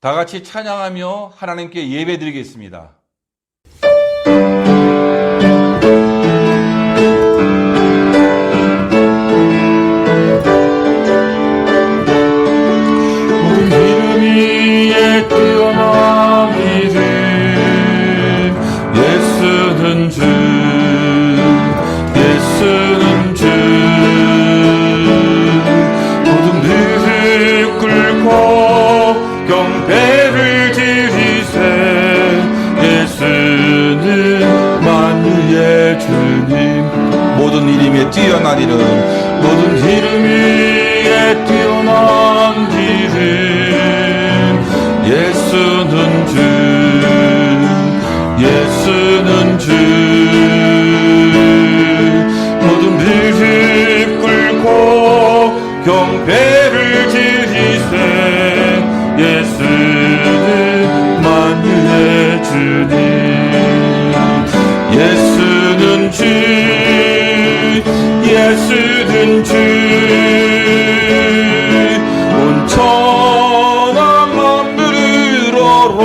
다 같이 찬양하며 하나님께 예배드리겠습니다. 모든 이름 위에 뛰어난 이름 예수는 주 예수는 주 모든 무릎 꿇고 경배를 드리세 예수는 만유의 주님 모든 이름에 뛰어난 이름 모든 이름 위에 뛰어난 이름 예수는 주 예수는 주 모든 무릎 꿇고 경배를 드리세 예수는 만유의 주님 예수는 주 예수는 주 온 천하 만물을 얼어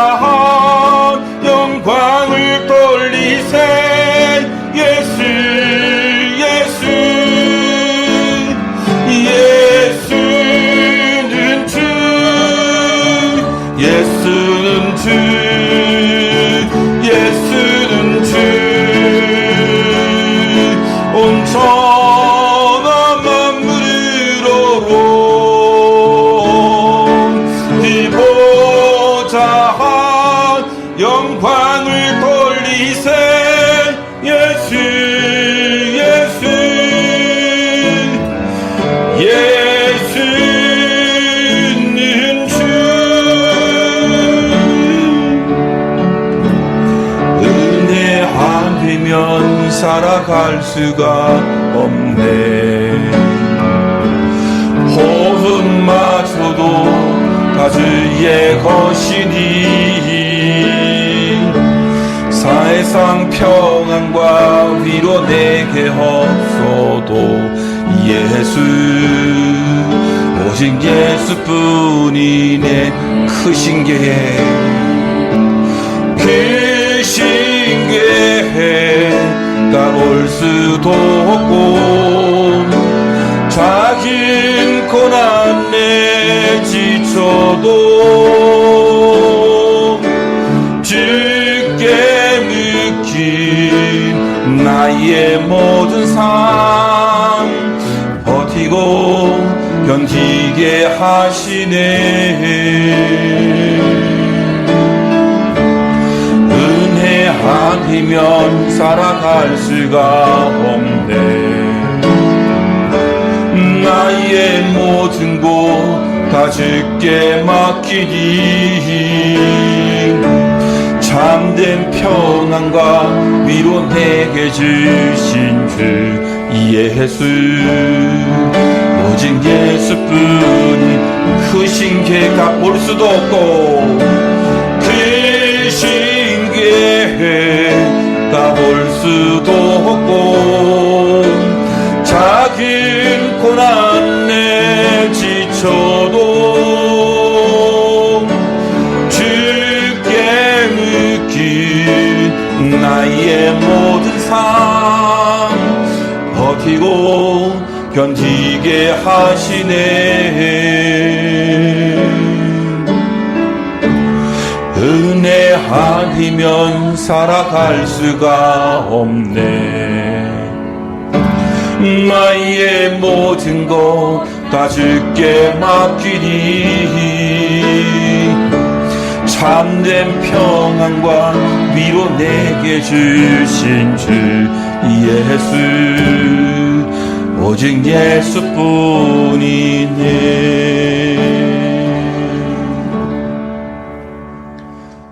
그보좌한 영광을 돌리세 예수 예수 예수는 주 예수는 주 예수는 주 온 천하 만물을 얼어 그보좌한 영광을 돌리세 예수 예수 예수는 주 은혜 안 되면 살아갈 수가 없네 호흡마저도 다 주의 것이니 사회상 평안과 위로 내게 없어도 예수 오직 예수뿐이네 크신 게 크신 게 따라올 수도 없고 작은 고난에 지쳐도 주께 묶인 나의 모든 삶 버티고 견디게 하시네 은혜 아니면 살아갈 수가 없네 나의 모든 곳 다 주께 맡기니 참된 평안과 위로 내게 주신 주 예수 오직 예수뿐이 크신 게 갚을 수도 없고 크신 게 갚을 수도 없고 작은 고난에 지쳐도 주께 묶인 나의 모든 삶 버티고 견디게 하시네 은혜 아니면 살아갈 수가 없네 나의 모든 것 다 주께 맡기니 참된 평안과 위로 내게 주신 주 예수 오직 예수뿐이네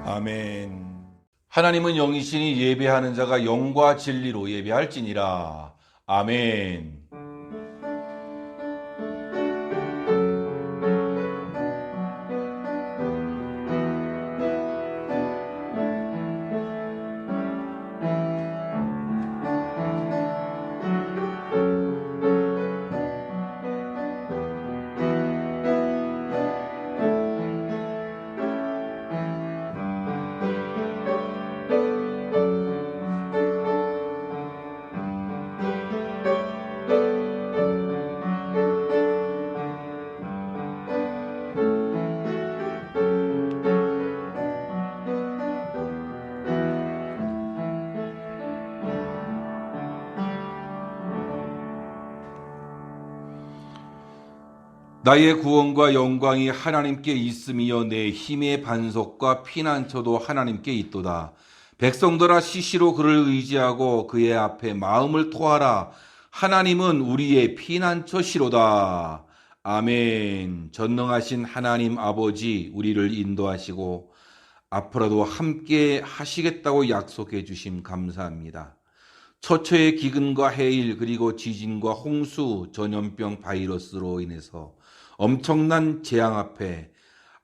아멘. 하나님은 영이시니 예배하는 자가 영과 진리로 예배할지니라. 아멘. 나의 구원과 영광이 하나님께 있음이여 내 힘의 반석과 피난처도 하나님께 있도다. 백성들아 시시로 그를 의지하고 그의 앞에 마음을 토하라. 하나님은 우리의 피난처시로다. 아멘. 전능하신 하나님 아버지, 우리를 인도하시고 앞으로도 함께 하시겠다고 약속해 주심 감사합니다. 처처의 기근과 해일, 그리고 지진과 홍수, 전염병 바이러스로 인해서 엄청난 재앙 앞에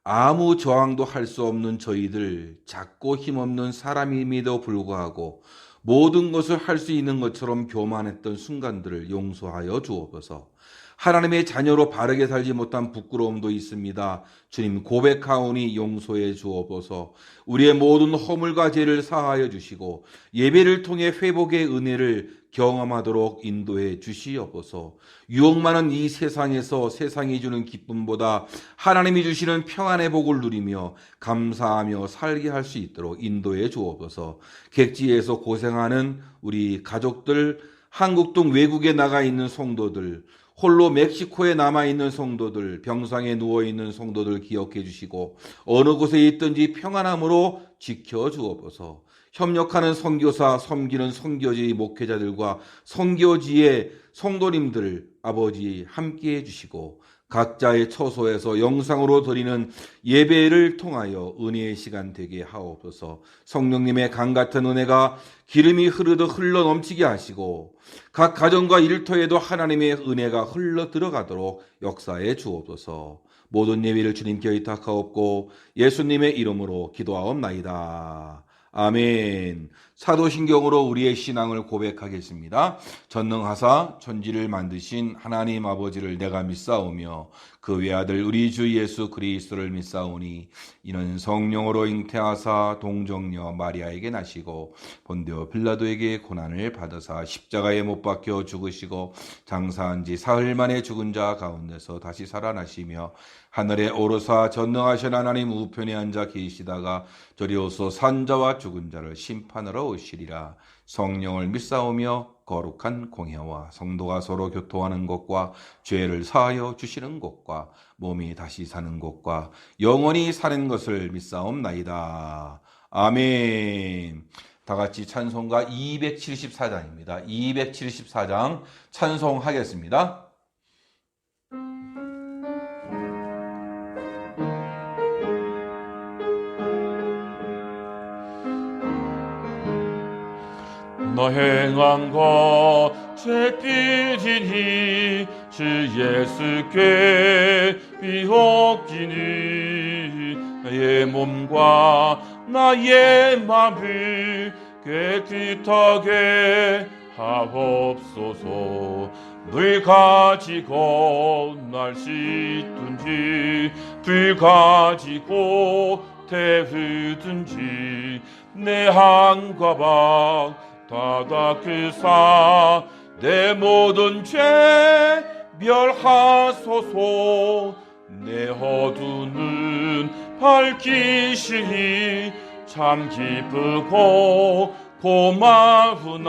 아무 저항도 할 수 없는 저희들, 작고 힘없는 사람임에도 불구하고 모든 것을 할 수 있는 것처럼 교만했던 순간들을 용서하여 주옵소서. 하나님의 자녀로 바르게 살지 못한 부끄러움도 있습니다. 주님, 고백하오니 용서해 주옵소서. 우리의 모든 허물과 죄를 사하여 주시고 예배를 통해 회복의 은혜를 경험하도록 인도해 주시옵소서. 유혹 많은 이 세상에서 세상이 주는 기쁨보다 하나님이 주시는 평안의 복을 누리며 감사하며 살게 할 수 있도록 인도해 주옵소서. 객지에서 고생하는 우리 가족들, 한국 등 외국에 나가 있는 성도들, 홀로 멕시코에 남아있는 성도들, 병상에 누워있는 성도들 기억해 주시고 어느 곳에 있든지 평안함으로 지켜주옵소서. 협력하는 선교사, 섬기는 선교지 목회자들과 선교지의 성도님들 아버지 함께해 주시고 각자의 처소에서 영상으로 드리는 예배를 통하여 은혜의 시간 되게 하옵소서. 성령님의 강 같은 은혜가 기름이 흐르듯 흘러 넘치게 하시고 각 가정과 일터에도 하나님의 은혜가 흘러 들어가도록 역사해 주옵소서. 모든 예배를 주님께 의탁하옵고 예수님의 이름으로 기도하옵나이다. 아멘. 사도신경으로 우리의 신앙을 고백하겠습니다. 전능하사 천지를 만드신 하나님 아버지를 내가 믿사오며 그 외아들 우리 주 예수 그리스도를 믿사오니 이는 성령으로 잉태하사 동정녀 마리아에게 나시고 본디오 빌라도에게 고난을 받으사 십자가에 못 박혀 죽으시고 장사한 지 사흘 만에 죽은 자 가운데서 다시 살아나시며 하늘에 오르사 전능하신 하나님 우편에 앉아 계시다가 저리오서 산자와 죽은 자를 심판하러 오시리라. 성령을 믿사오며 거룩한 공회와 성도가 서로 교통하는 것과 죄를 사하여 주시는 것과 몸이 다시 사는 것과 영원히 사는 것을 믿사옵나이다. 아멘. 다 같이 찬송가 274장입니다. 274장 찬송하겠습니다. 너 행한 것 죄띠지니 주 예수께 비옥지니 나의 몸과 나의 맘을 깨끗하게 하옵소서. 물 가지고 날 씻든지 불 가지고 태우든지 내 한과 박 다 닦으사 내 모든 죄 멸하소서. 내 어두운 밝히시니 참 기쁘고 고마우나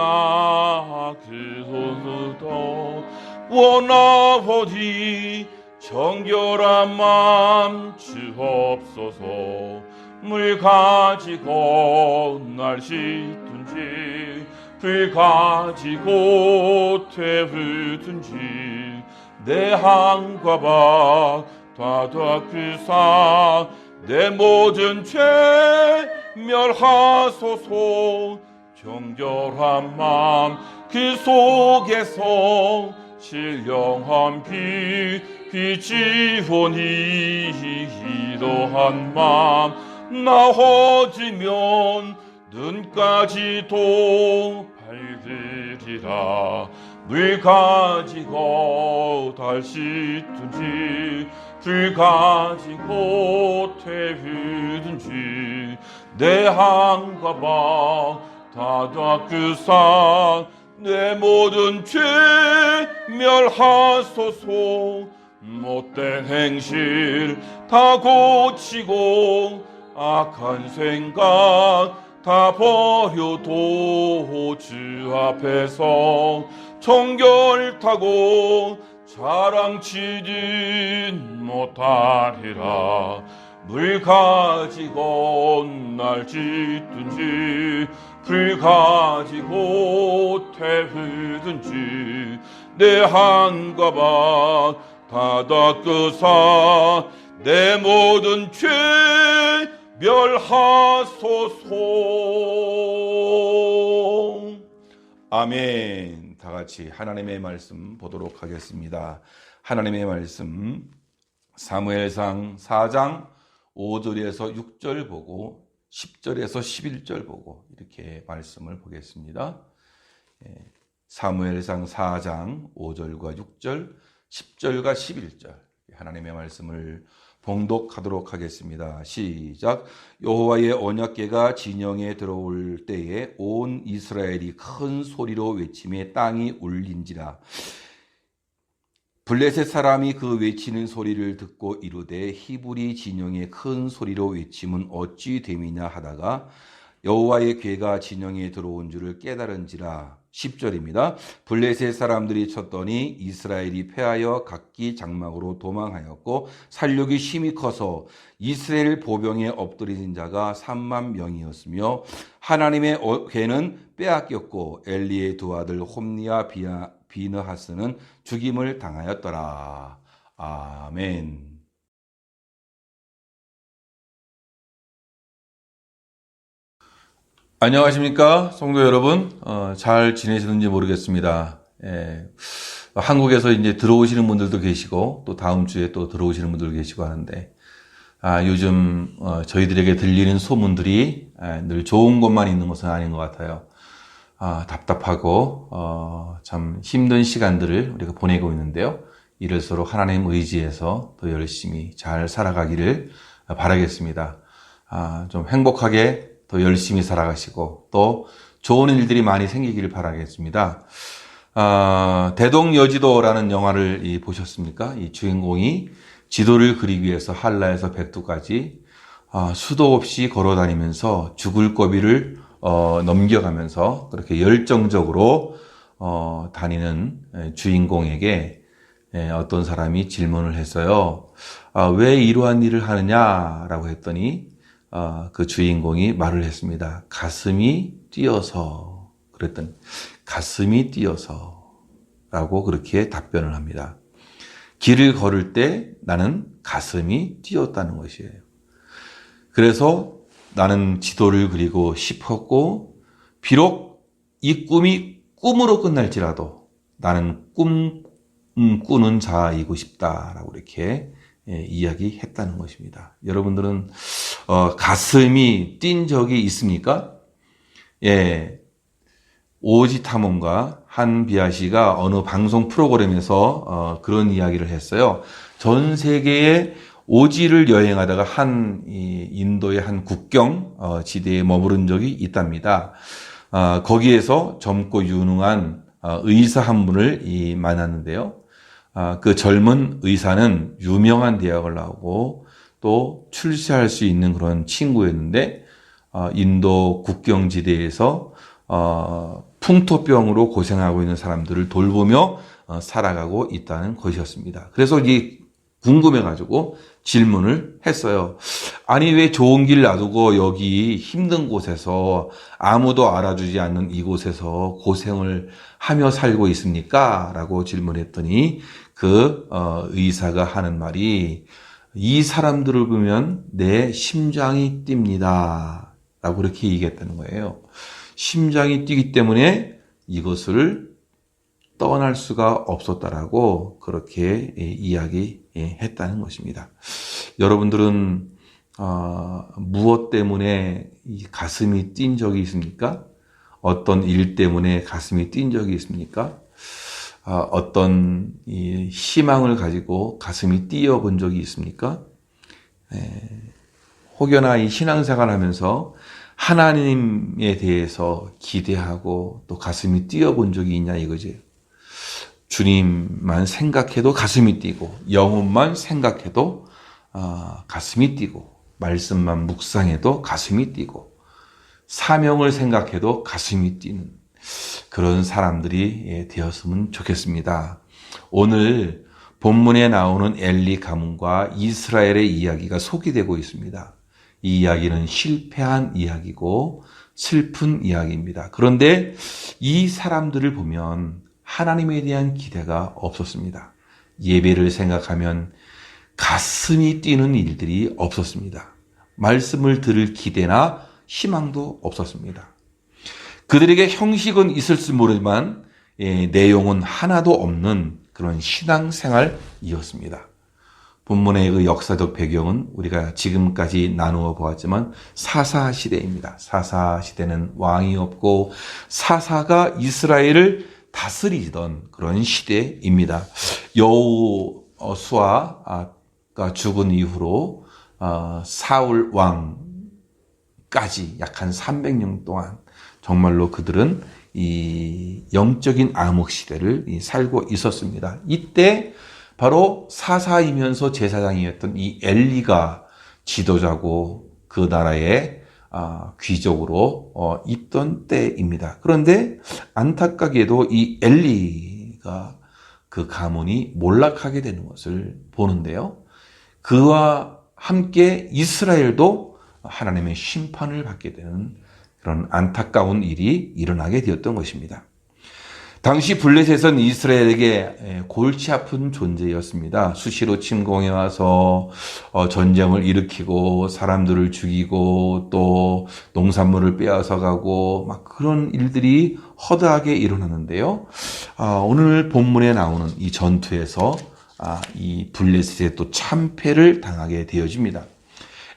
그도 원하오니 정결한 마음 주옵소서. 물 가지고 날 씻든지 불 가지고 태우든지 내 한과 박 다 닦으사 내 모든 죄 멸하소서. 정결한 마음 그 속에서 신령한 빛이오니 이러한 마음 나어지면 눈까지도 밝으리라. 물 가지고 달 씻든지 불 가지고 태우든지 내 한과 박 다 닦으사 내 모든 죄 멸하소서. 못된 행실 다 고치고 악한 생각 다 버려도 주 앞에서 정결 타고 자랑치진 못하리라. 물 가지고 날 짓든지 불 가지고 태우든지 내 한과 밭 다 닦으사 내 모든 죄 멸하소서. 아멘. 다 같이 하나님의 말씀 보도록 하겠습니다. 하나님의 말씀 사무엘상 4장 5절에서 6절 보고 10절에서 11절 보고 이렇게 말씀을 보겠습니다. 사무엘상 4장 5절과 6절, 10절과 11절 하나님의 말씀을 봉독하도록 하겠습니다. 시작. 여호와의 언약궤가 진영에 들어올 때에 온 이스라엘이 큰 소리로 외치며 땅이 울린지라. 블레셋 사람이 그 외치는 소리를 듣고 이르되 히브리 진영에 큰 소리로 외침은 어찌 됨이냐 하다가 여호와의 궤가 진영에 들어온 줄을 깨달은지라. 10절입니다. 블레셋 사람들이 쳤더니 이스라엘이 패하여 각기 장막으로 도망하였고 살육이 심히 커서 이스라엘 보병에 엎드린 자가 3만 명이었으며 하나님의 궤는 빼앗겼고 엘리의 두 아들 홈니와 비느하스는 죽임을 당하였더라. 아멘. 안녕하십니까 성도 여러분, 잘 지내시는지 모르겠습니다. 한국에서 이제 들어오시는 분들도 계시고 또 다음 주에 또 들어오시는 분들도 계시고 하는데 요즘 저희들에게 들리는 소문들이 늘 좋은 것만 있는 것은 아닌 것 같아요. 답답하고 참 힘든 시간들을 우리가 보내고 있는데요. 이를 서로 하나님 의지해서 더 열심히 잘 살아가기를 바라겠습니다. 좀 행복하게 더 열심히 살아가시고 또 좋은 일들이 많이 생기기를 바라겠습니다. 대동여지도라는 영화를 보셨습니까? 이 주인공이 지도를 그리기 위해서 한라에서 백두까지 수도 없이 걸어다니면서 죽을 고비를 넘겨가면서 그렇게 열정적으로 다니는 주인공에게 어떤 사람이 질문을 했어요. 왜 이러한 일을 하느냐라고 했더니 그 주인공이 말을 했습니다. 가슴이 뛰어서. 그랬더니 가슴이 뛰어서 라고 그렇게 답변을 합니다. 길을 걸을 때 나는 가슴이 뛰었다는 것이에요. 그래서 나는 지도를 그리고 싶었고 비록 이 꿈이 꿈으로 끝날지라도 나는 꾸는 자이고 싶다라고 이렇게 이야기했다는 것입니다. 여러분들은 가슴이 뛴 적이 있습니까? 오지 탐험가 한비아 씨가 어느 방송 프로그램에서 그런 이야기를 했어요. 전 세계의 오지를 여행하다가 인도의 한 국경 지대에 머무른 적이 있답니다. 거기에서 젊고 유능한 의사 한 분을 만났는데요. 그 젊은 의사는 유명한 대학을 나오고 또 출세할 수 있는 그런 친구였는데 인도 국경지대에서 풍토병으로 고생하고 있는 사람들을 돌보며 살아가고 있다는 것이었습니다. 그래서 이게 궁금해가지고 질문을 했어요. 아니 왜 좋은 길 놔두고 여기 힘든 곳에서 아무도 알아주지 않는 이곳에서 고생을 하며 살고 있습니까? 라고 질문했더니 그 의사가 하는 말이 이 사람들을 보면 내 심장이 뜁니다. 라고 그렇게 얘기했다는 거예요. 심장이 뛰기 때문에 이것을 떠날 수가 없었다라고 그렇게 이야기했다는 것입니다. 여러분들은 무엇 때문에 이 가슴이 뛴 적이 있습니까? 어떤 일 때문에 가슴이 뛴 적이 있습니까? 어떤 희망을 가지고 가슴이 뛰어본 적이 있습니까? 혹여나 이 신앙생활 하면서 하나님에 대해서 기대하고 또 가슴이 뛰어본 적이 있냐 이거지. 주님만 생각해도 가슴이 뛰고 영혼만 생각해도 가슴이 뛰고 말씀만 묵상해도 가슴이 뛰고 사명을 생각해도 가슴이 뛰는 그런 사람들이 되었으면 좋겠습니다. 오늘 본문에 나오는 엘리 가문과 이스라엘의 이야기가 소개되고 있습니다. 이 이야기는 실패한 이야기고 슬픈 이야기입니다. 그런데 이 사람들을 보면 하나님에 대한 기대가 없었습니다. 예배를 생각하면 가슴이 뛰는 일들이 없었습니다. 말씀을 들을 기대나 희망도 없었습니다. 그들에게 형식은 있을지 모르지만 내용은 하나도 없는 그런 신앙생활이었습니다. 본문의 그 역사적 배경은 우리가 지금까지 나누어 보았지만 사사시대입니다. 사사시대는 왕이 없고 사사가 이스라엘을 다스리던 그런 시대입니다. 여호수아가 죽은 이후로 사울 왕까지 약 한 300년 동안 정말로 그들은 이 영적인 암흑 시대를 살고 있었습니다. 이때 바로 사사이면서 제사장이었던 이 엘리가 지도자고 그 나라의 귀족으로 있던 때입니다. 그런데 안타깝게도 이 엘리가 그 가문이 몰락하게 되는 것을 보는데요. 그와 함께 이스라엘도 하나님의 심판을 받게 되는 그런 안타까운 일이 일어나게 되었던 것입니다. 당시 블레셋은 이스라엘에게 골치 아픈 존재였습니다. 수시로 침공해 와서 전쟁을 일으키고 사람들을 죽이고 또 농산물을 빼앗아 가고 막 그런 일들이 허다하게 일어나는데요. 오늘 본문에 나오는 이 전투에서 이 블레셋에 또 참패를 당하게 되어집니다.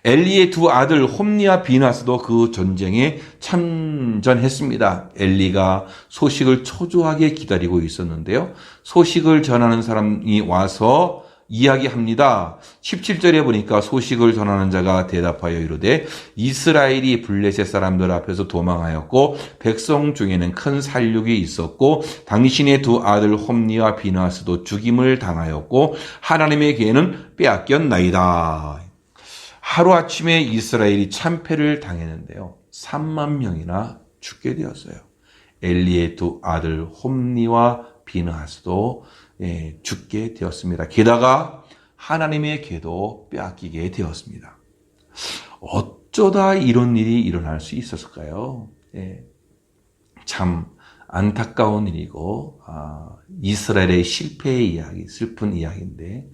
엘리의 두 아들 홈니와 비나스도 그 전쟁에 참전했습니다. 엘리가 소식을 초조하게 기다리고 있었는데요. 소식을 전하는 사람이 와서 이야기합니다. 17절에 보니까 소식을 전하는 자가 대답하여 이르되 이스라엘이 블레셋 사람들 앞에서 도망하였고 백성 중에는 큰 살육이 있었고 당신의 두 아들 홈니와 비나스도 죽임을 당하였고 하나님의 기회는 빼앗겼나이다. 하루아침에 이스라엘이 참패를 당했는데요. 3만 명이나 죽게 되었어요. 엘리의 두 아들 홈니와 비느하스도 죽게 되었습니다. 게다가 하나님의 궤도 빼앗기게 되었습니다. 어쩌다 이런 일이 일어날 수 있었을까요? 참 안타까운 일이고 이스라엘의 실패의 이야기, 슬픈 이야기인데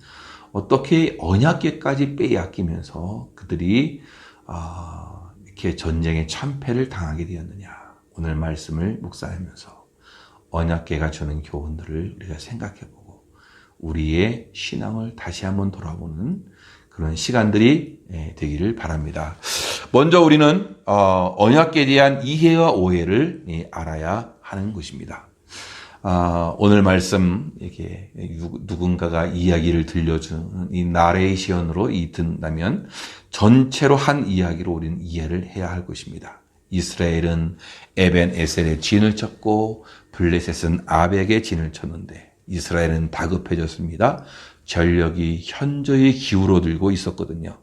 어떻게 언약궤까지 빼앗기면서 그들이 이렇게 전쟁의 참패를 당하게 되었느냐. 오늘 말씀을 묵상하면서 언약궤가 주는 교훈들을 우리가 생각해보고 우리의 신앙을 다시 한번 돌아보는 그런 시간들이 되기를 바랍니다. 먼저 우리는 언약궤에 대한 이해와 오해를 알아야 하는 것입니다. 오늘 말씀, 이렇게 누군가가 이야기를 들려주는 이 나레이션으로 듣는다면 전체로 한 이야기로 우리는 이해를 해야 할 것입니다. 이스라엘은 에벤 에셀의 진을 쳤고 블레셋은 아벡의 진을 쳤는데 이스라엘은 다급해졌습니다. 전력이 현저히 기울어들고 있었거든요.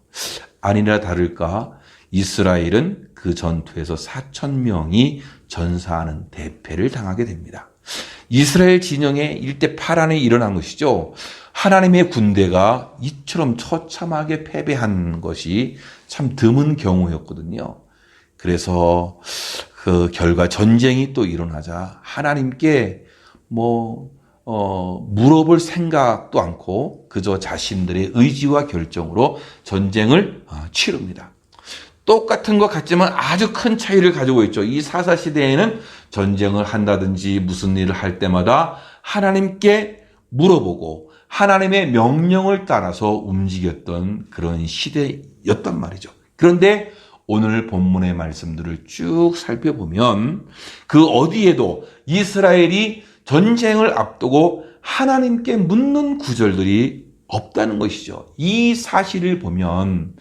아니나 다를까 이스라엘은 그 전투에서 4,000명이 전사하는 대패를 당하게 됩니다. 이스라엘 진영의 일대 파란이 일어난 것이죠. 하나님의 군대가 이처럼 처참하게 패배한 것이 참 드문 경우였거든요. 그래서 그 결과 전쟁이 또 일어나자 하나님께 물어볼 생각도 않고 그저 자신들의 의지와 결정으로 전쟁을 치릅니다. 똑같은 것 같지만 아주 큰 차이를 가지고 있죠. 이 사사시대에는 전쟁을 한다든지 무슨 일을 할 때마다 하나님께 물어보고 하나님의 명령을 따라서 움직였던 그런 시대였단 말이죠. 그런데 오늘 본문의 말씀들을 쭉 살펴보면 그 어디에도 이스라엘이 전쟁을 앞두고 하나님께 묻는 구절들이 없다는 것이죠. 이 사실을 보면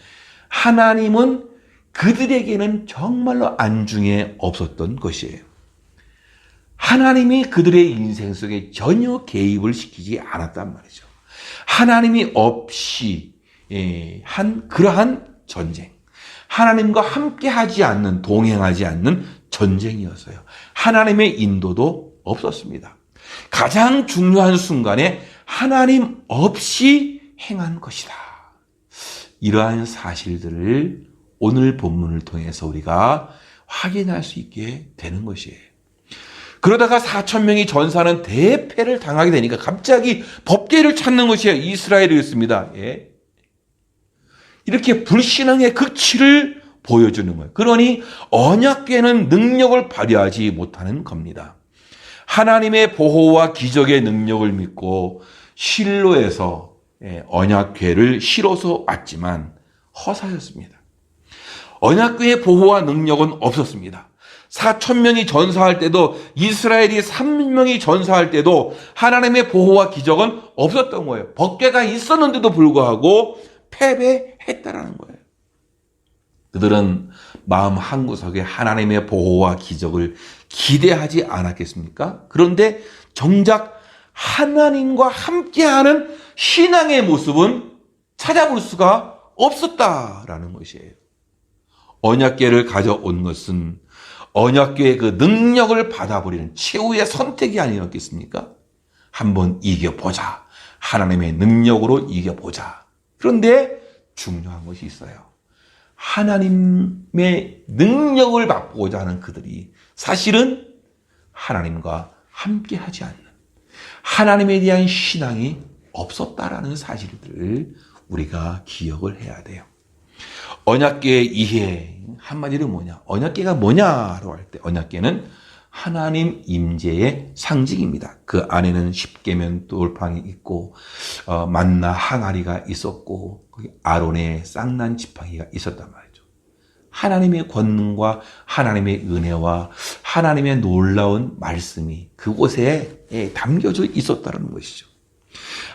하나님은 그들에게는 정말로 안중에 없었던 것이에요. 하나님이 그들의 인생 속에 전혀 개입을 시키지 않았단 말이죠. 하나님이 없이 한 그러한 전쟁, 하나님과 함께 하지 않는, 동행하지 않는 전쟁이었어요. 하나님의 인도도 없었습니다. 가장 중요한 순간에 하나님 없이 행한 것이다. 이러한 사실들을 오늘 본문을 통해서 우리가 확인할 수 있게 되는 것이에요. 그러다가 4,000명이 전사하는 대패를 당하게 되니까 갑자기 법궤를 찾는 것이에요. 이스라엘이었습니다. 예. 이렇게 불신앙의 극치를 보여주는 거예요. 그러니 언약궤는 능력을 발휘하지 못하는 겁니다. 하나님의 보호와 기적의 능력을 믿고 실로에서 언약궤를 실어서 왔지만 허사였습니다. 언약궤의 보호와 능력은 없었습니다. 4,000명이 전사할 때도 이스라엘이 3명이 전사할 때도 하나님의 보호와 기적은 없었던 거예요. 법궤가 있었는데도 불구하고 패배했다라는 거예요. 그들은 마음 한구석에 하나님의 보호와 기적을 기대하지 않았겠습니까? 그런데 정작 하나님과 함께하는 신앙의 모습은 찾아볼 수가 없었다라는 것이에요. 언약궤를 가져온 것은 언약궤의 그 능력을 받아버리는 최후의 선택이 아니었겠습니까? 한번 이겨보자. 하나님의 능력으로 이겨보자. 그런데 중요한 것이 있어요. 하나님의 능력을 맛보고자 하는 그들이 사실은 하나님과 함께하지 않는, 하나님에 대한 신앙이 없었다라는 사실들을 우리가 기억을 해야 돼요. 언약궤의 이해 한마디로 뭐냐? 언약궤가 뭐냐로 할 때 언약궤는 하나님 임재의 상징입니다. 그 안에는 십계명 돌팡이 있고 만나 항아리가 있었고 거기 아론의 쌍난 지팡이가 있었단 말이죠. 하나님의 권능과 하나님의 은혜와 하나님의 놀라운 말씀이 그곳에 담겨져 있었다는 것이죠.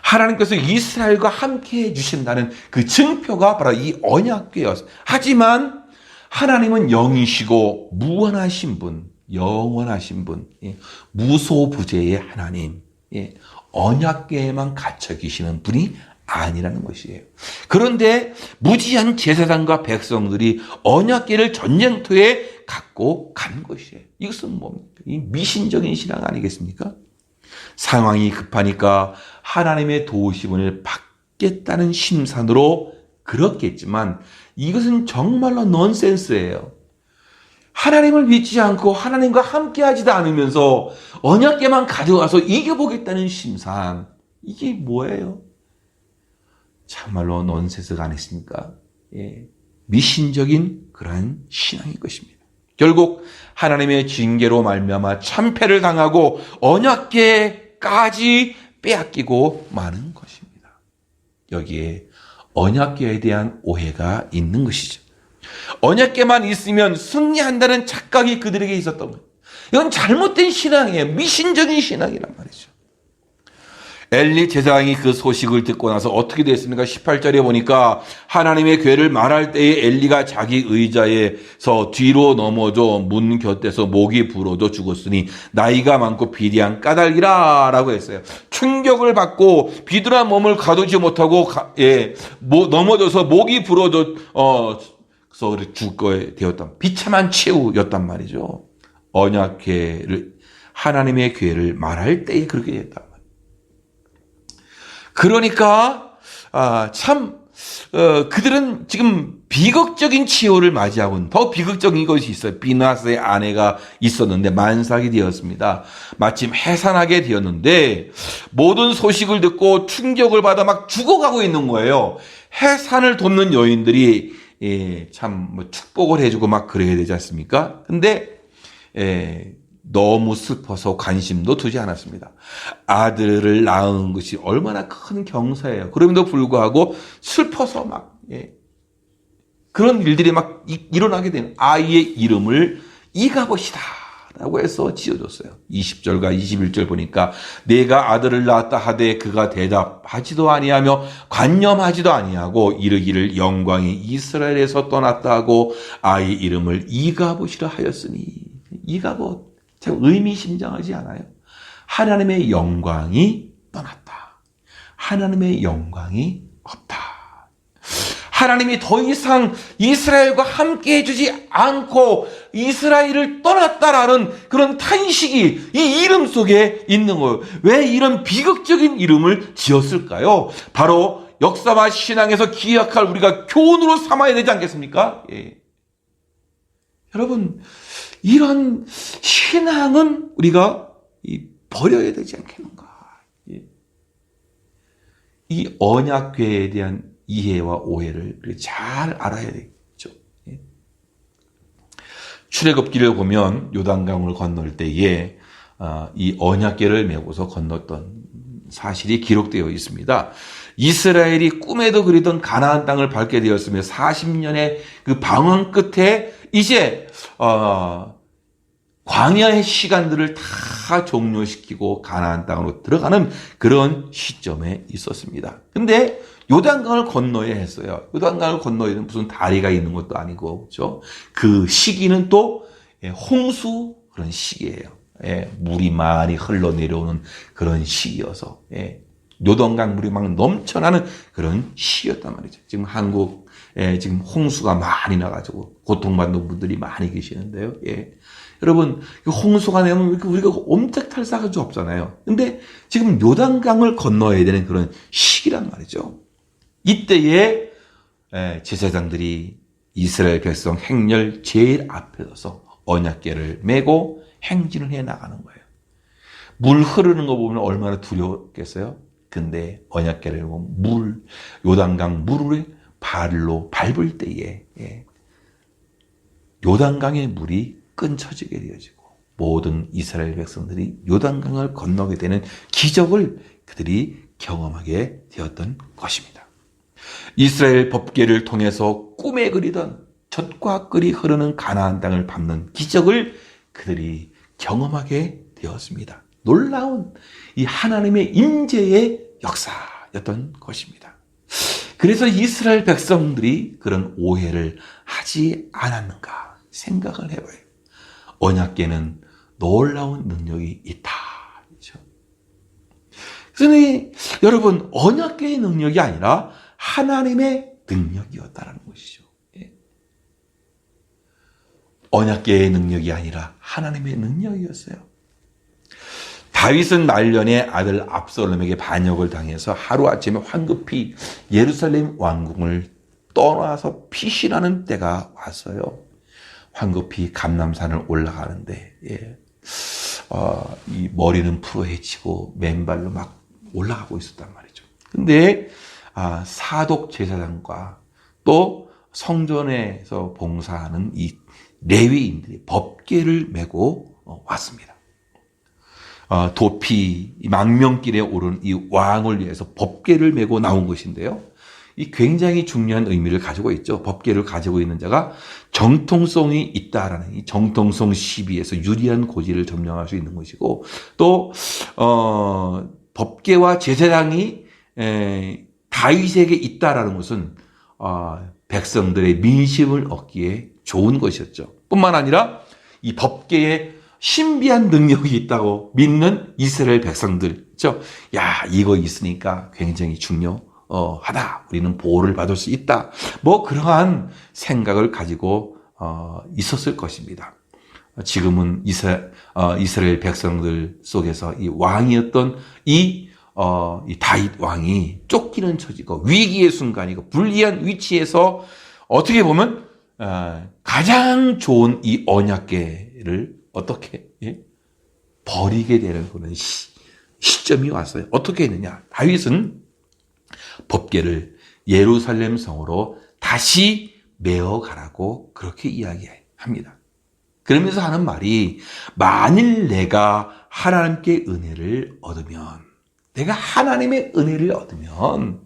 하나님께서 이스라엘과 함께 해주신다는 그 증표가 바로 이 언약궤였어요. 하지만 하나님은 영이시고 무한하신 분, 영원하신 분, 무소부재의 하나님, 언약궤에만 갇혀 계시는 분이 아니라는 것이에요. 그런데 무지한 제사장과 백성들이 언약궤를 전쟁터에 갖고 간 것이에요. 이것은 뭡니까? 이 미신적인 신앙 아니겠습니까? 상황이 급하니까 하나님의 도우심을 받겠다는 심산으로 그렇겠지만 이것은 정말로 넌센스예요. 하나님을 믿지 않고 하나님과 함께하지도 않으면서 언약궤만 가져와서 이겨보겠다는 심산, 이게 뭐예요? 참말로 넌센스가 아니십니까? 미신적인 그러한 신앙인 것입니다. 결국 하나님의 징계로 말미암아 참패를 당하고 언약궤까지 빼앗기고 마는 것입니다. 여기에 언약궤에 대한 오해가 있는 것이죠. 언약궤만 있으면 승리한다는 착각이 그들에게 있었던 거예요. 이건 잘못된 신앙이에요. 미신적인 신앙이란 말이죠. 엘리 제사장이 그 소식을 듣고 나서 어떻게 됐습니까? 18절에 보니까 하나님의 궤를 말할 때에 엘리가 자기 의자에서 뒤로 넘어져 문 곁에서 목이 부러져 죽었으니 나이가 많고 비리한 까닭이라 라고 했어요. 충격을 받고 비둔한 몸을 가두지 못하고 넘어져서 목이 부러져 죽게 되었다. 비참한 최후였단 말이죠. 언약궤를, 하나님의 궤를 말할 때에 그렇게 됐다. 그러니까 그들은 지금 비극적인 치유를 맞이하고 있는, 더 비극적인 것이 있어요. 비나스의 아내가 있었는데 만삭이 되었습니다. 마침 해산하게 되었는데 모든 소식을 듣고 충격을 받아 막 죽어가고 있는 거예요. 해산을 돕는 여인들이 참 축복을 해주고 막 그래야 되지 않습니까? 근데 너무 슬퍼서 관심도 두지 않았습니다. 아들을 낳은 것이 얼마나 큰 경사예요. 그럼에도 불구하고 슬퍼서 막 그런 일들이 막 일어나게 되는, 아이의 이름을 이가봇이다 라고 해서 지어줬어요. 20절과 21절 보니까 내가 아들을 낳았다 하되 그가 대답하지도 아니하며 관념하지도 아니하고 이르기를 영광이 이스라엘에서 떠났다 하고 아이 이름을 이가봇이라 하였으니. 이가봇 참 의미심장하지 않아요? 하나님의 영광이 떠났다. 하나님의 영광이 없다. 하나님이 더 이상 이스라엘과 함께 해주지 않고 이스라엘을 떠났다라는 그런 탄식이 이 이름 속에 있는 거예요. 왜 이런 비극적인 이름을 지었을까요? 바로 역사와 신앙에서 기억할 우리가 교훈으로 삼아야 되지 않겠습니까? 예. 여러분, 이런 신앙은 우리가 버려야 되지 않겠는가? 예. 이 언약궤에 대한 이해와 오해를 잘 알아야 되겠죠. 예. 출애굽기를 보면 요단강을 건널 때에 이 언약궤를 메고서 건넜던 사실이 기록되어 있습니다. 이스라엘이 꿈에도 그리던 가나안 땅을 밟게 되었으며 40년의 그 방황 끝에 이제 광야의 시간들을 다 종료시키고 가나안 땅으로 들어가는 그런 시점에 있었습니다. 근데 요단강을 건너야 했어요. 요단강을 건너야 되는 무슨 다리가 있는 것도 아니고, 그렇죠? 그 시기는 또 홍수 그런 시기예요. 물이 많이 흘러내려오는 그런 시기여서 요단강 물이 막 넘쳐나는 그런 시기였단 말이죠. 지금 한국에 지금 홍수가 많이 나가지고 고통받는 분들이 많이 계시는데요. 여러분, 홍수가 내면 우리가 엄짝탈싹할 수 없잖아요. 근데 지금 요단강을 건너야 되는 그런 시기란 말이죠. 이때에 제사장들이 이스라엘 백성 행렬 제일 앞에 서서 언약궤를 메고 행진을 해 나가는 거예요. 물 흐르는 거 보면 얼마나 두려웠겠어요? 근데 언약궤를 보면 요단강 물을 발로 밟을 때에 요단강의 물이 끊쳐지게 되어지고 모든 이스라엘 백성들이 요단강을 건너게 되는 기적을 그들이 경험하게 되었던 것입니다. 이스라엘 법궤를 통해서 꿈에 그리던 젖과 꿀이 흐르는 가나안 땅을 밟는 기적을 그들이 경험하게 되었습니다. 놀라운 이 하나님의 임재의 역사였던 것입니다. 그래서 이스라엘 백성들이 그런 오해를 하지 않았는가 생각을 해봐요. 언약궤는 놀라운 능력이 있다. 그렇죠? 그런데 여러분, 언약궤의 능력이 아니라 하나님의 능력이었다는 것이죠. 언약궤의 능력이 아니라 하나님의 능력이었어요. 다윗은 말년에 아들 압살롬에게 반역을 당해서 하루아침에 황급히 예루살렘 왕궁을 떠나서 피신하는 때가 왔어요. 황급히 감람산을 올라가는데 이 머리는 풀어헤치고 맨발로 막 올라가고 있었단 말이죠. 근데 사독 제사장과 또 성전에서 봉사하는 이 레위인들이 법궤를 메고 왔습니다. 도피 망명길에 오른 이 왕을 위해서 법궤를 메고 나온 것인데요. 이 굉장히 중요한 의미를 가지고 있죠. 법궤를 가지고 있는 자가 정통성이 있다라는 이 정통성 시비에서 유리한 고지를 점령할 수 있는 것이고, 또 법궤와 제사장이 다윗에게 있다라는 것은 백성들의 민심을 얻기에 좋은 것이었죠. 뿐만 아니라 이 법궤에 신비한 능력이 있다고 믿는 이스라엘 백성들, 그렇죠? 야, 이거 있으니까 굉장히 중요하다. 우리는 보호를 받을 수 있다. 뭐 그러한 생각을 가지고 있었을 것입니다. 지금은 이스라엘 백성들 속에서 이 왕이었던 이 다윗 왕이 쫓기는 처지고 위기의 순간이고 불리한 위치에서 어떻게 보면 가장 좋은 이 언약궤를 어떻게 버리게 되는 그런 시점이 왔어요. 어떻게 했느냐? 다윗은 법궤를 예루살렘 성으로 다시 메어 가라고 그렇게 이야기합니다. 그러면서 하는 말이, 만일 내가 하나님께 은혜를 얻으면, 내가 하나님의 은혜를 얻으면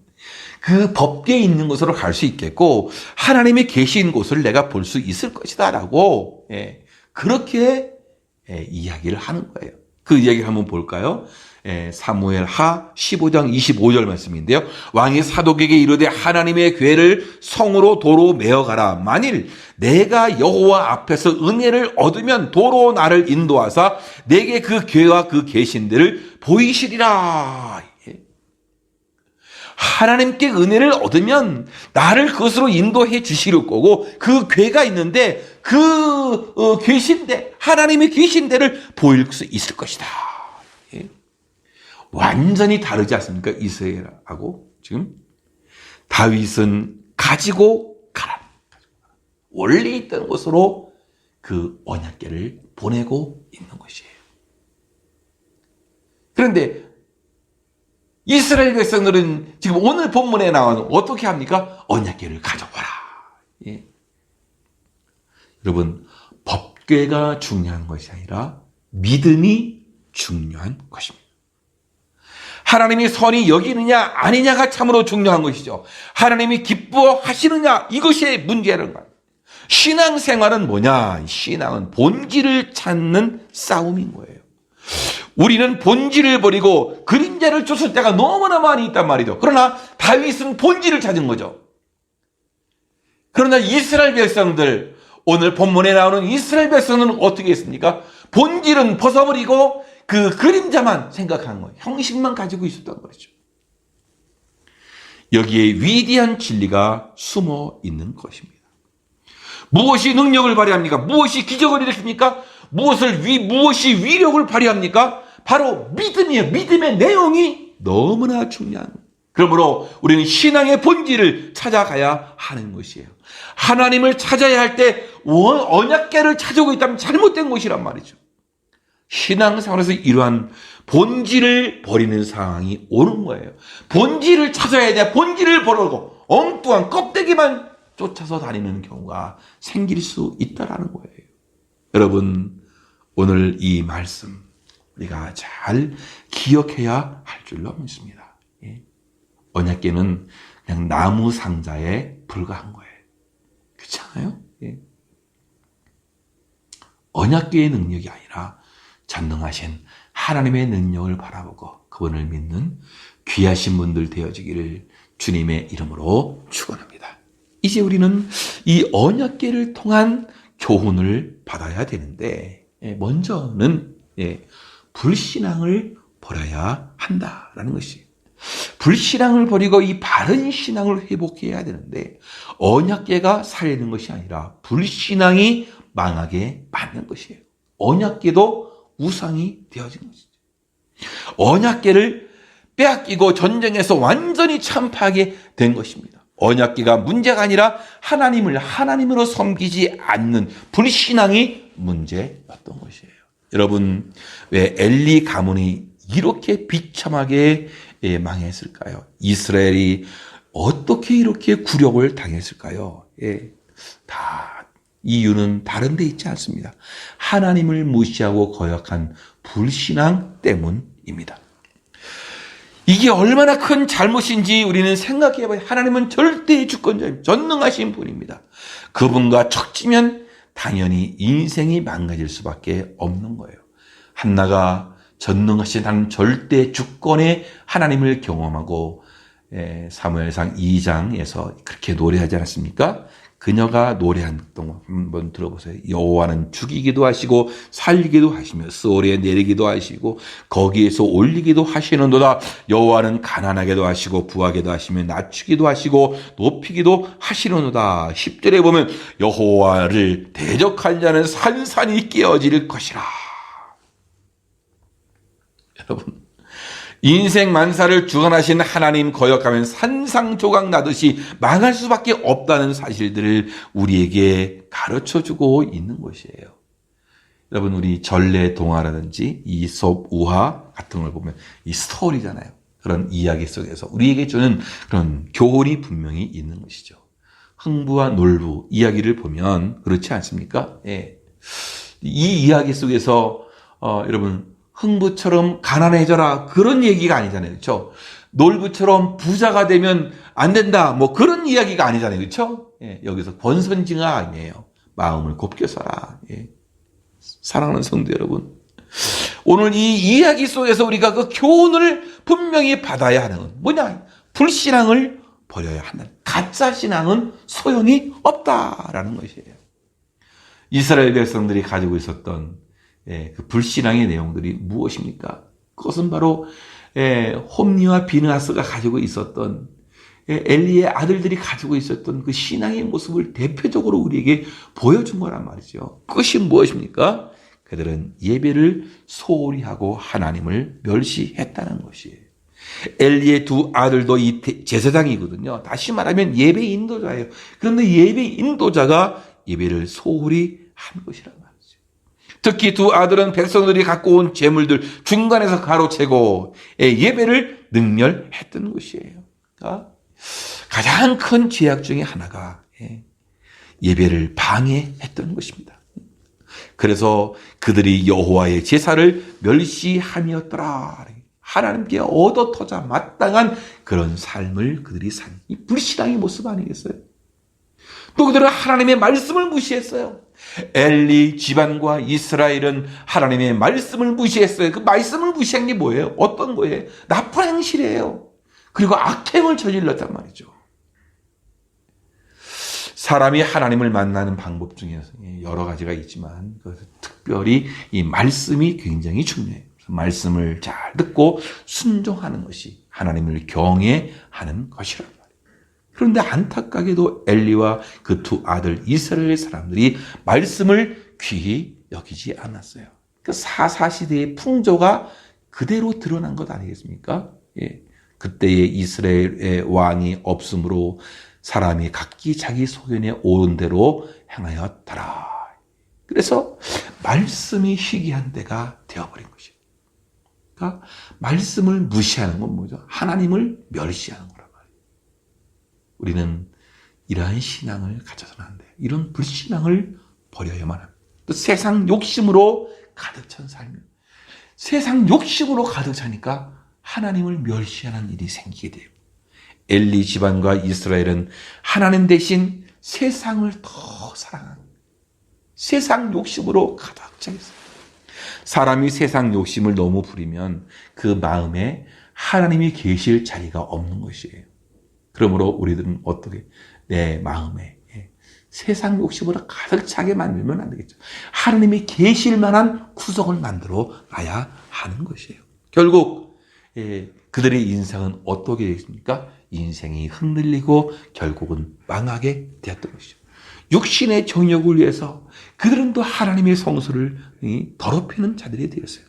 그 법궤에 있는 곳으로 갈 수 있겠고 하나님이 계신 곳을 내가 볼 수 있을 것이다 라고 그렇게 이야기를 하는 거예요. 그 이야기를 한번 볼까요? 사무엘 하 15장 25절 말씀인데요. 왕이 사독에게 이르되 하나님의 궤를 성으로 도로 메어가라. 만일 내가 여호와 앞에서 은혜를 얻으면 도로 나를 인도하사 내게 그 궤와 그 계신들을 보이시리라. 하나님께 은혜를 얻으면 나를 그것으로 인도해 주실 거고 그 궤가 있는데 그 계신데 하나님의 계신데를 보일 수 있을 것이다. 예. 완전히 다르지 않습니까? 이스라엘하고 지금 다윗은 가지고 가라. 원래 있던 곳으로 그 언약궤를 보내고 있는 것이에요. 그런데 이스라엘 백성들은 지금 오늘 본문에 나오는 어떻게 합니까? 언약궤를 가져와라. 예. 여러분, 법궤가 중요한 것이 아니라 믿음이 중요한 것입니다. 하나님이 선이 여기느냐 아니냐가 참으로 중요한 것이죠. 하나님이 기뻐하시느냐 이것이 문제라는 거예요. 신앙생활은 뭐냐? 신앙은 본질을 찾는 싸움인 거예요. 우리는 본질을 버리고 그림자를 쫓을 때가 너무나 많이 있단 말이죠. 그러나 다윗은 본질을 찾은 거죠. 그러나 이스라엘 백성들, 오늘 본문에 나오는 이스라엘 백성은 어떻게 했습니까? 본질은 벗어버리고 그 그림자만 생각하는 거예요. 형식만 가지고 있었던 거죠. 여기에 위대한 진리가 숨어 있는 것입니다. 무엇이 능력을 발휘합니까? 무엇이 기적을 일으킵니까? 무엇이 위력을 발휘합니까? 바로 믿음이에요. 믿음의 내용이 너무나 중요한 거예요. 그러므로 우리는 신앙의 본질을 찾아가야 하는 것이에요. 하나님을 찾아야 할 때 언약궤를 찾아오고 있다면 잘못된 것이란 말이죠. 신앙생활에서 이러한 본질을 버리는 상황이 오는 거예요. 본질을 찾아야 돼. 본질을 버리고 엉뚱한 껍데기만 쫓아서 다니는 경우가 생길 수 있다는 거예요. 여러분, 오늘 이 말씀 우리가 잘 기억해야 할 줄로 믿습니다. 예. 언약궤는 그냥 나무 상자에 불과한 거예요. 그렇지 않아요? 예. 언약궤의 능력이 아니라 전능하신 하나님의 능력을 바라보고 그분을 믿는 귀하신 분들 되어지기를 주님의 이름으로 축원합니다. 이제 우리는 이 언약궤를 통한 교훈을 받아야 되는데 먼저는 불신앙을 버려야 한다라는 것이, 불신앙을 버리고 이 바른 신앙을 회복해야 되는데 언약궤가 살리는 것이 아니라 불신앙이 망하게 만든 것이에요. 언약궤도 우상이 되어진 것이죠. 언약궤를 빼앗기고 전쟁에서 완전히 참패하게 된 것입니다. 언약궤가 문제가 아니라 하나님으로 섬기지 않는 불신앙이 문제였던 것이에요. 여러분, 왜 엘리 가문이 이렇게 비참하게 망했을까요? 이스라엘이 어떻게 이렇게 굴욕을 당했을까요? 다 이유는 다른 데 있지 않습니다. 하나님을 무시하고 거역한 불신앙 때문입니다. 이게 얼마나 큰 잘못인지 우리는 생각해봐야. 하나님은 절대의 주권자입니다. 전능하신 분입니다. 그분과 척지면 당연히 인생이 망가질 수밖에 없는 거예요. 한나가 전능하신 한 절대 주권의 하나님을 경험하고 사무엘상 2장에서 그렇게 노래하지 않았습니까? 그녀가 노래한 동안 한번 들어보세요. 여호와는 죽이기도 하시고 살리기도 하시며 스올에 내리기도 하시고 거기에서 올리기도 하시는도다. 여호와는 가난하게도 하시고 부하게도 하시며 낮추기도 하시고 높이기도 하시는도다. 10절에 보면 여호와를 대적한 자는 산산이 깨어질 것이라. 여러분, 인생 만사를 주관하신 하나님 거역하면 산상조각 나듯이 망할 수밖에 없다는 사실들을 우리에게 가르쳐주고 있는 것이에요. 여러분, 우리 전래 동화라든지 이솝 우화 같은 걸 보면 이 스토리잖아요. 그런 이야기 속에서 우리에게 주는 그런 교훈이 분명히 있는 것이죠. 흥부와 놀부 이야기를 보면 그렇지 않습니까? 예. 이 이야기 속에서 여러분, 흥부처럼 가난해져라 그런 얘기가 아니잖아요. 그렇죠? 놀부처럼 부자가 되면 안 된다 뭐 그런 이야기가 아니잖아요. 그렇죠? 예, 여기서 권선징악 아니에요. 마음을 곱게 써라. 예. 사랑하는 성도 여러분, 오늘 이 이야기 속에서 우리가 그 교훈을 분명히 받아야 하는 건 뭐냐? 불신앙을 버려야 한다. 가짜 신앙은 소용이 없다라는 것이에요. 이스라엘 백성들이 가지고 있었던 그 불신앙의 내용들이 무엇입니까? 그것은 바로 홈리와 비느하스가 가지고 있었던 엘리의 아들들이 가지고 있었던 그 신앙의 모습을 대표적으로 우리에게 보여준 거란 말이죠. 끝이 무엇입니까? 그들은 예배를 소홀히 하고 하나님을 멸시했다는 것이에요. 엘리의 두 아들도 이 제사장이거든요. 다시 말하면 예배 인도자예요. 그런데 예배 인도자가 예배를 소홀히 한 것이란 말이죠. 특히 두 아들은 백성들이 갖고 온 재물들 중간에서 가로채고 예배를 능멸했던 것이에요. 그러니까 가장 큰 죄악 중에 하나가 예배를 방해했던 것입니다. 그래서 그들이 여호와의 제사를 멸시함이었더라. 하나님께 얻어터자 마땅한 그런 삶을 그들이 산 이 불신앙의 모습 아니겠어요? 또 그들은 하나님의 말씀을 무시했어요. 엘리 집안과 이스라엘은 하나님의 말씀을 무시했어요. 그 말씀을 무시한 게 뭐예요? 어떤 거예요? 나쁜 행실이에요. 그리고 악행을 저질렀단 말이죠. 사람이 하나님을 만나는 방법 중에 여러 가지가 있지만 특별히 이 말씀이 굉장히 중요해요. 말씀을 잘 듣고 순종하는 것이 하나님을 경외하는 것이란 말이에요. 그런데 안타깝게도 엘리와 그 두 아들 이스라엘 사람들이 말씀을 귀히 여기지 않았어요. 그 사사시대의 풍조가 그대로 드러난 것 아니겠습니까? 그때의 이스라엘의 왕이 없으므로 사람이 각기 자기 소견에 옳은 대로 행하였더라. 그래서 말씀이 희귀한 때가 되어버린 것이에요. 그러니까 말씀을 무시하는 건 뭐죠? 하나님을 멸시하는 거란 말이에요. 우리는 이러한 신앙을 가져서는 안 돼요. 이런 불신앙을 버려야만 합니다. 또 세상 욕심으로 가득 찬 삶이에요. 세상 욕심으로 가득 차니까 하나님을 멸시하는 일이 생기게 돼요. 엘리 집안과 이스라엘은 하나님 대신 세상을 더 사랑하는 세상 욕심으로 가득 차 있어요. 사람이 세상 욕심을 너무 부리면 그 마음에 하나님이 계실 자리가 없는 것이에요. 그러므로 우리들은 어떻게 내 마음에 세상 욕심으로 가득 차게 만들면 안 되겠죠. 하나님이 계실 만한 구석을 만들어 놔야 하는 것이에요. 결국 그들의 인생은 어떻게 되겠습니까? 인생이 흔들리고 결국은 망하게 되었던 것이죠. 육신의 정욕을 위해서 그들은 또 하나님의 성소를 더럽히는 자들이 되었어요.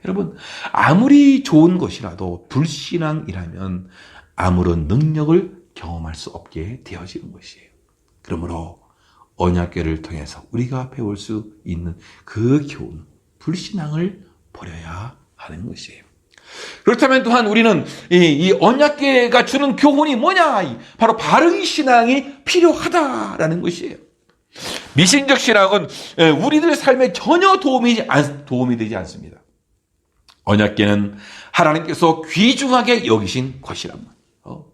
여러분, 아무리 좋은 것이라도 불신앙이라면 아무런 능력을 경험할 수 없게 되어지는 것이에요. 그러므로 언약궤를 통해서 우리가 배울 수 있는 그 교훈, 불신앙을 버려야 하는 것이에요. 그렇다면 또한 우리는 이 언약궤가 주는 교훈이 뭐냐? 바로 바른 신앙이 필요하다라는 것이에요. 미신적 신앙은 우리들 삶에 전혀 도움이 되지 않습니다. 언약궤는 하나님께서 귀중하게 여기신 것이란 말이에요.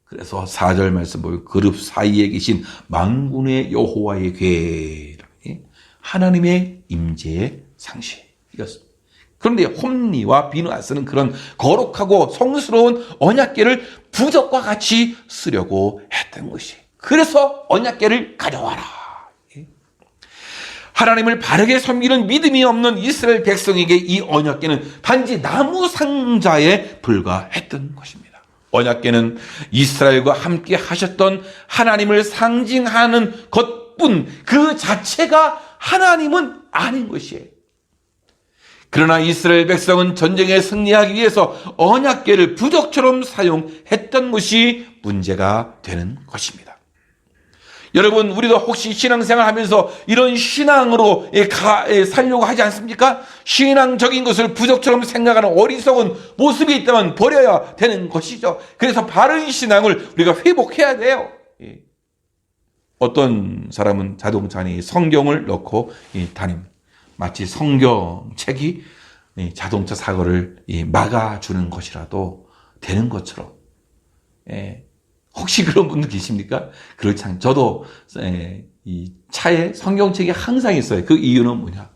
그래서 4절 말씀 보면 그룹 사이에 계신 만군의 여호와의 궤, 하나님의 임재의 상식이었습니다. 그런데 홈리와 비느하스는 그런 거룩하고 성스러운 언약궤를 부적과 같이 쓰려고 했던 것이. 그래서 언약궤를 가져와라. 하나님을 바르게 섬기는 믿음이 없는 이스라엘 백성에게 이 언약궤는 단지 나무 상자에 불과했던 것입니다. 언약궤는 이스라엘과 함께 하셨던 하나님을 상징하는 것뿐 그 자체가 하나님은 아닌 것이에요. 그러나 이스라엘 백성은 전쟁에 승리하기 위해서 언약궤를 부적처럼 사용했던 것이 문제가 되는 것입니다. 여러분, 우리도 혹시 신앙생활 하면서 이런 신앙으로 살려고 하지 않습니까? 신앙적인 것을 부적처럼 생각하는 어리석은 모습이 있다면 버려야 되는 것이죠. 그래서 바른 신앙을 우리가 회복해야 돼요. 어떤 사람은 자동차 안에 성경을 넣고 다닙니다. 마치 성경책이 자동차 사고를 막아주는 것이라도 되는 것처럼. 혹시 그런 분들 계십니까? 그렇지 않아요. 저도 이 차에 성경책이 항상 있어요. 그 이유는 뭐냐?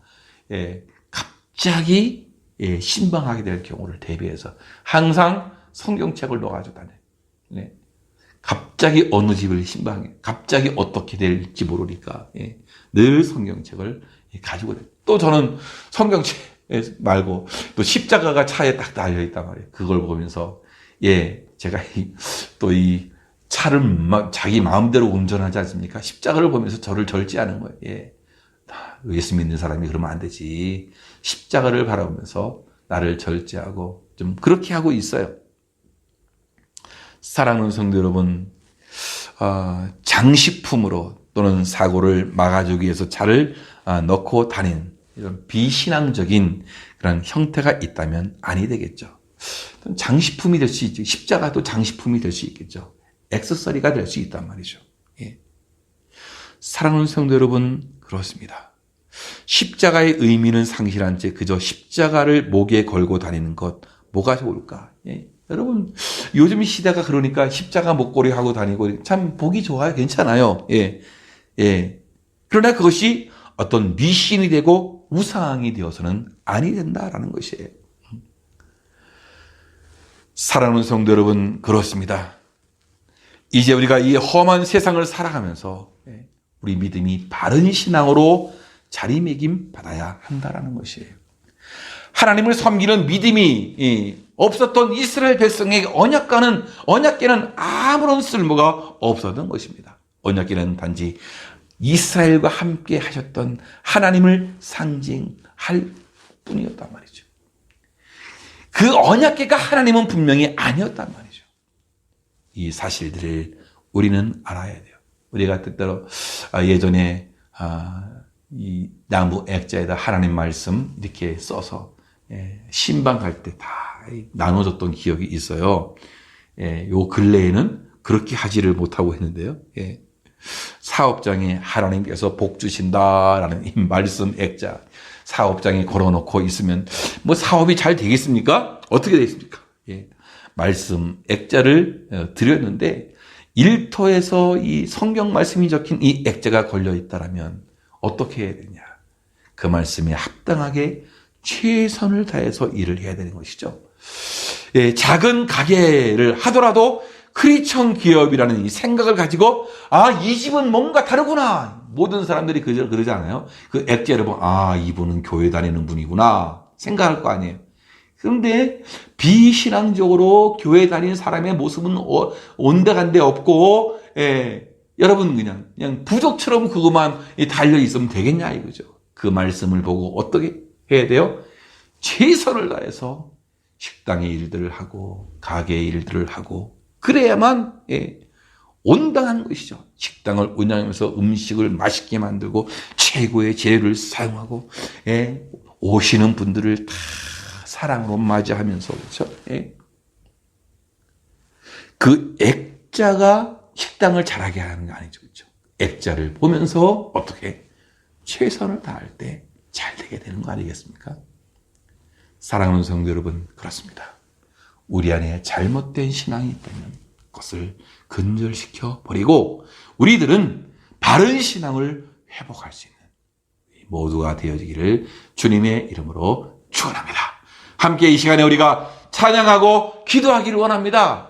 갑자기 신방하게 될 경우를 대비해서 항상 성경책을 넣어가지고 다녀요. 갑자기 어느 집을 신방해, 갑자기 어떻게 될지 모르니까 늘 성경책을 가지고 다녀요. 또 저는 성경책 말고 또 십자가가 차에 딱 달려 있단 말이에요. 그걸 보면서 제가 또 이 차를 자기 마음대로 운전하지 않습니까? 십자가를 보면서 저를 절제하는 거예요. 예수 믿는 사람이 그러면 안 되지. 십자가를 바라보면서 나를 절제하고 좀 그렇게 하고 있어요. 사랑하는 성도 여러분, 장식품으로 또는 사고를 막아주기 위해서 차를 넣고 다니는 이런 비신앙적인 그런 형태가 있다면 아니 되겠죠. 장식품이 될 수 있죠. 십자가도 장식품이 될 수 있겠죠. 액세서리가 될 수 있단 말이죠. 사랑하는 성도 여러분, 그렇습니다. 십자가의 의미는 상실한 채 그저 십자가를 목에 걸고 다니는 것, 뭐가 좋을까? 여러분, 요즘 시대가 그러니까 십자가 목걸이 하고 다니고 참 보기 좋아요. 괜찮아요. 그러나 그것이 어떤 미신이 되고 우상이 되어서는 아니 된다라는 것이에요. 사랑하는 성도 여러분, 그렇습니다. 이제 우리가 이 험한 세상을 살아가면서 우리 믿음이 바른 신앙으로 자리매김 받아야 한다라는 것이에요. 하나님을 섬기는 믿음이 없었던 이스라엘 백성에게 언약궤는 아무런 쓸모가 없었던 것입니다. 언약궤는 단지 이스라엘과 함께 하셨던 하나님을 상징할 뿐이었단 말이죠. 그 언약궤가 하나님은 분명히 아니었단 말이죠. 이 사실들을 우리는 알아야 돼요. 우리가 때때로 예전에 이 나무 액자에다 하나님 말씀 이렇게 써서 신방 갈 때 다 나눠줬던 기억이 있어요. 요 근래에는 그렇게 하지를 못하고 했는데요. 사업장에 하나님께서 복 주신다라는 이 말씀 액자 사업장에 걸어놓고 있으면 뭐 사업이 잘 되겠습니까? 어떻게 되겠습니까? 말씀 액자를 드렸는데 일터에서 이 성경 말씀이 적힌 이 액자가 걸려 있다라면 어떻게 해야 되냐? 그 말씀에 합당하게 최선을 다해서 일을 해야 되는 것이죠. 작은 가게를 하더라도 크리스천 기업이라는 이 생각을 가지고 이 집은 뭔가 다르구나. 모든 사람들이 그러지 않아요? 그 액자를 보면 이분은 교회 다니는 분이구나 생각할 거 아니에요. 그런데 비신앙적으로 교회 다니는 사람의 모습은 온데간데 없고 여러분 그냥 부족처럼 그것만 달려 있으면 되겠냐 이거죠. 그 말씀을 보고 어떻게 해야 돼요? 최선을 다해서 식당의 일들을 하고 가게의 일들을 하고 그래야만 온당한 것이죠. 식당을 운영하면서 음식을 맛있게 만들고 최고의 재료를 사용하고 오시는 분들을 다 사랑으로 맞이하면서 그렇죠. 그 액자가 식당을 잘하게 하는 거 아니죠. 그렇죠? 액자를 보면서 어떻게 최선을 다할 때 잘 되게 되는 거 아니겠습니까? 사랑하는 성도 여러분, 그렇습니다. 우리 안에 잘못된 신앙이 있다면 그것을 근절시켜 버리고 우리들은 바른 신앙을 회복할 수 있는 모두가 되어지기를 주님의 이름으로 축원합니다. 함께 이 시간에 우리가 찬양하고 기도하기를 원합니다.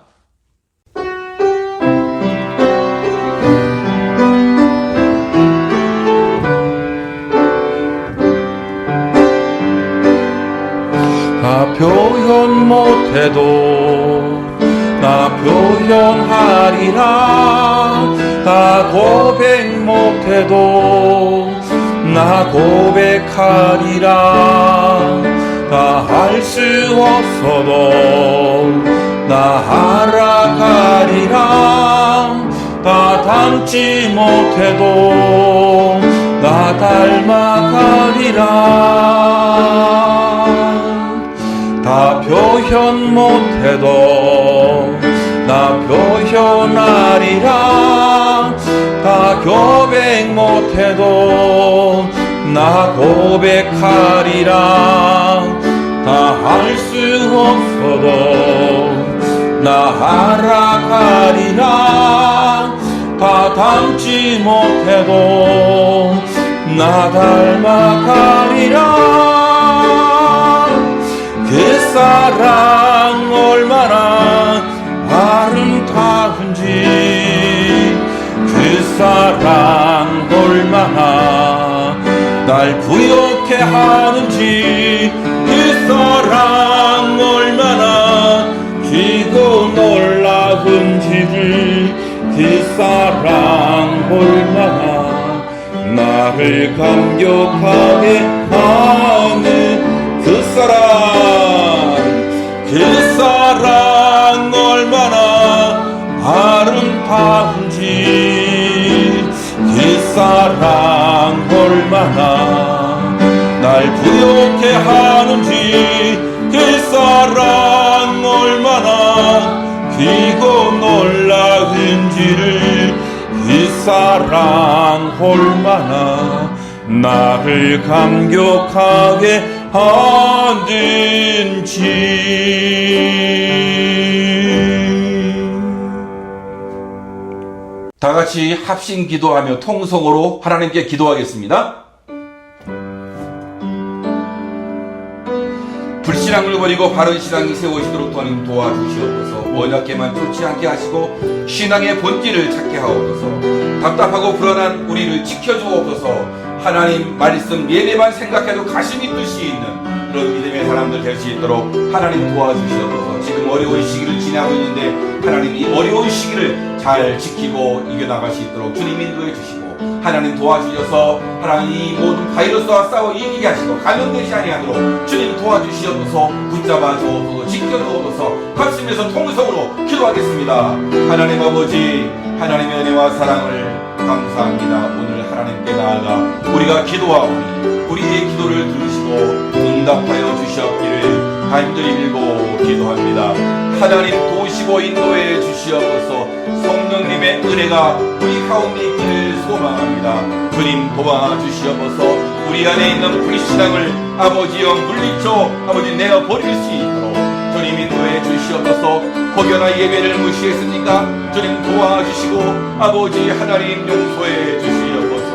나 표현 못해도 나 표현하리라. 나 고백 못해도 나 고백하리라. 나 할 수 없어도 나 알아가리라. 나 닮지 못해도 나 닮아가리라. 다 표현 못해도 나 표현하리라. 다 고백 못해도 나 고백하리라. 다 할 수 없어도 나 알아가리라. 다 닮지 못해도 나 닮아가리라. 그 사랑 얼마나 아름다운지 그 사랑 얼마나 나 날 부욕해 하는지 그 사랑 얼마나 기고 놀라운지를 그 사랑 얼마나 나를 감격하게 하는 그 사랑 얼마나 아름다운지 그 사랑 얼마나 날 부욕해 하는지 그 사랑 얼마나 귀고 놀라운지를 그 사랑 얼마나 나를 감격하게 하는지. 다 같이 합심 기도하며 통성으로 하나님께 기도하겠습니다. 불신앙을 버리고 바른 신앙이 세워지도록 하나님 도와주시옵소서. 언약궤만 쫓지 않게 하시고 신앙의 본질을 찾게 하옵소서. 답답하고 불안한 우리를 지켜주옵소서. 하나님 말씀 예배만 생각해도 가슴이 뜻이 있는 그런 믿음의 사람들 될 수 있도록 하나님 도와주시옵소서. 지금 어려운 시기를 지나고 있는데 하나님 이 어려운 시기를 잘 지키고 이겨나갈 수 있도록 주님 인도해 주시고 하나님 도와주셔서 하나님 이 모든 바이러스와 싸워 이기게 하시고 감염되지 아니하도록 주님 도와주시옵소서. 붙잡아 주옵소서. 지켜주옵소서. 합심해서 통성으로 기도하겠습니다. 하나님 아버지, 하나님의 은혜와 사랑을 감사합니다. 오늘 하나님께 나아가 우리가 기도하오니 우리의 기도를 들으시고 응답하여 주시옵기를 간절히 빌고 기도합니다. 하나님 도우시고 인도해 주시옵소서. 성령님의 은혜가 우리 가운데 있기를 소망합니다. 주님 도와주시옵소서. 우리 안에 있는 불신앙을 아버지여 물리쳐 아버지 내어 버릴 수 있도록 주님 인도해 주시옵소서. 혹여나 예배를 무시했습니까? 주님 도와주시고 아버지 하나님 용서해 주시옵소서.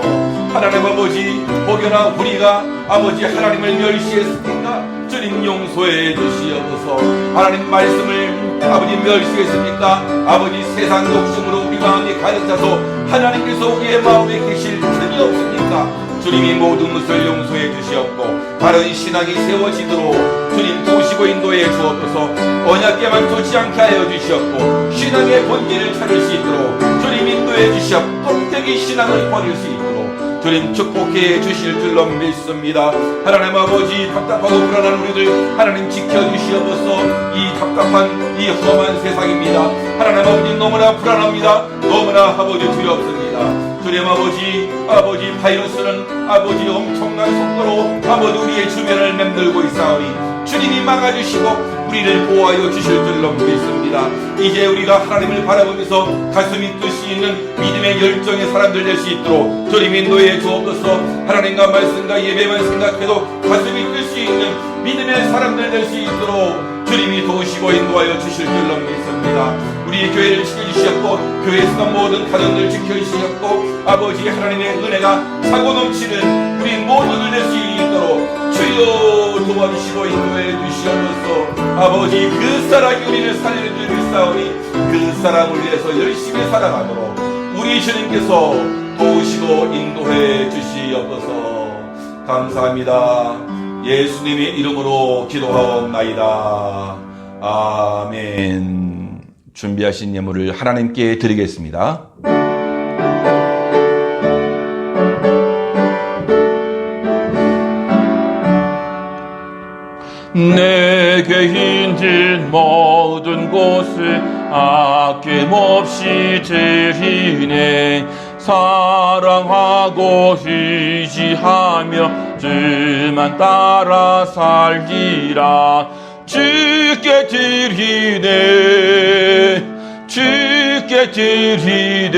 하나님 아버지 혹여나 우리가 아버지 하나님을 멸시했습니까? 주님 용서해 주시옵소서. 하나님 말씀을 아버지 멸시했습니까? 아버지 세상 욕심으로 우리 마음이 가득 차서 하나님께서 우리의 마음에 계실 틈이 없습니까? 주님이 모든 것을 용서해 주시옵고 바른 신앙이 세워지도록 주님 도우시고 인도해 주옵소서. 언약궤만 쫓지 않게 하여 주시옵고 신앙의 본질을 찾을 수 있도록 주님 인도해 주시옵고 껍데기 신앙을 버릴 수 있도록 주님 축복해 주실 줄로 믿습니다. 하나님 아버지 답답하고 불안한 우리들 하나님 지켜주시옵소서. 이 답답한 이 험한 세상입니다. 하나님 아버지 너무나 불안합니다. 너무나 아버지 두렵습니다. 주님 아버지 바이러스는 아버지 엄청난 속도로 아버지 우리의 주변을 맴돌고 있사오니 주님이 막아주시고 우리를 보호하여 주실 줄로 믿습니다. 이제 우리가 하나님을 바라보면서 가슴이 뜻이 있는 믿음의 열정의 사람들 될 수 있도록 주님 인도해 주옵소서. 하나님과 말씀과 예배만 생각해도 가슴이 뜻이 있는 믿음의 사람들 될 수 있도록 주님이 도우시고 인도하여 주실 줄로 믿습니다. 우리 교회를 지켜주시었고 교회에서 모든 가정들 지켜주시었고 아버지 하나님의 은혜가 차고 넘치는 우리 모두들 될 수 있도록 주여 도와주시고 인도해 주시옵소서. 아버지 그 사랑이 우리를 살리는 줄 믿사오니 그 사랑을 위해서 열심히 살아가도록 우리 주님께서 도우시고 인도해 주시옵소서. 감사합니다. 예수님의 이름으로 기도하옵나이다. 아멘. 준비하신 예물을 하나님께 드리겠습니다. 내게 있는 모든 것을 아낌없이 드리네. 사랑하고 의지하며 주만 따라 살리라. 주께 드리네. 주께 드리네.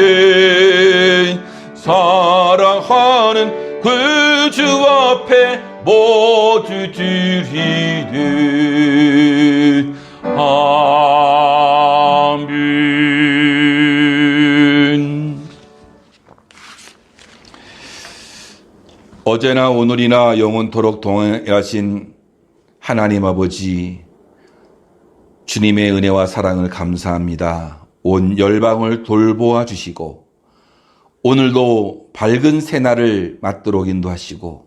사랑하는 그 주 앞에 모두 드리네. 아멘. 어제나 오늘이나 영원토록 동행하신 하나님 아버지, 주님의 은혜와 사랑을 감사합니다. 온 열방을 돌보아 주시고 오늘도 밝은 새날을 맞도록 인도하시고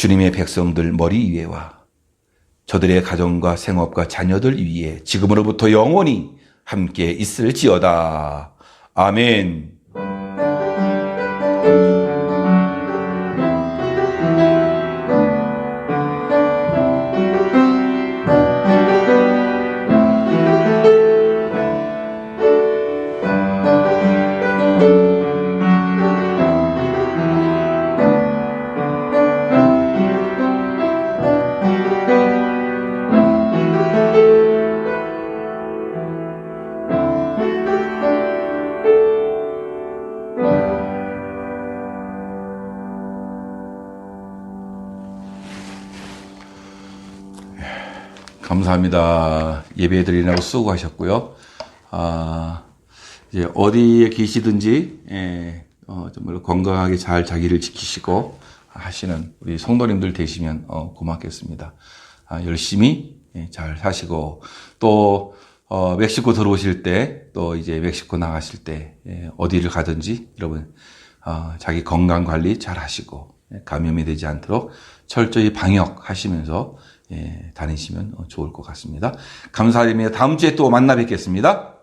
주님의 백성들 머리 위에와 저들의 가정과 생업과 자녀들 위에 지금으로부터 영원히 함께 있을지어다. 아멘. 감사합니다. 예배 드리느라고 수고하셨고요. 이제 어디에 계시든지, 정말 건강하게 잘 자기를 지키시고 하시는 우리 성도님들 되시면 고맙겠습니다. 열심히 잘 사시고, 또, 멕시코 들어오실 때, 또 이제 멕시코 나가실 때, 어디를 가든지 여러분, 자기 건강 관리 잘 하시고, 감염이 되지 않도록 철저히 방역하시면서 다니시면 좋을 것 같습니다. 감사드리며 다음 주에 또 만나 뵙겠습니다.